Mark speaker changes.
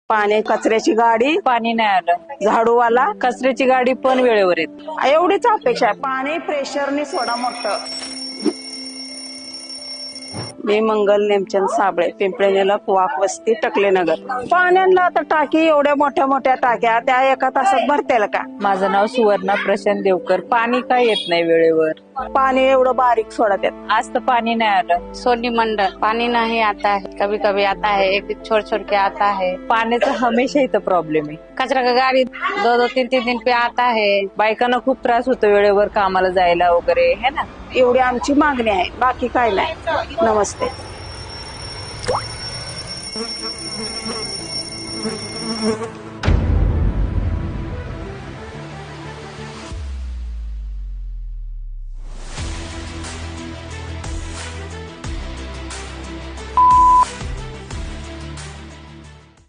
Speaker 1: पाणी कचऱ्याची गाडी,
Speaker 2: पाणी नाही आलं,
Speaker 1: झाडूवाला,
Speaker 2: कचऱ्याची गाडी पण वेळेवर येत.
Speaker 1: एवढीच अपेक्षा आहे. पाणी प्रेशरने सोडा मोठं. मी मंगल नेमचंद साबळे, पिंपळेनेला वाक वस्ती, टकलेनगर. पाण्याला आता टाकी एवढ्या मोठ्या मोठ्या टाक्या त्या एका तासात भरतेल का?
Speaker 2: माझं नाव सुवर्णा प्रशांत देवकर. पाणी का येत नाही वेळेवर?
Speaker 1: पाणी एवढं बारीक सोडत आहेत.
Speaker 2: आज तर पाणी नाही आलं.
Speaker 3: सोनी मंडल, पानी नहीं आता है, कभी कभी आता है, एक छोड़ छोड़ के आता है.
Speaker 2: पाण्याचा हमेशा इथं प्रॉब्लेम आहे.
Speaker 3: कचरा का गाड़ी दो दो तीन तीन दिन पे आता है.
Speaker 2: बायकांना खूप त्रास होतो वेळेवर कामाला जायला वगैरे, है ना.
Speaker 1: एवढी आमची मागणी आहे, बाकी काय नाही. नमस्ते.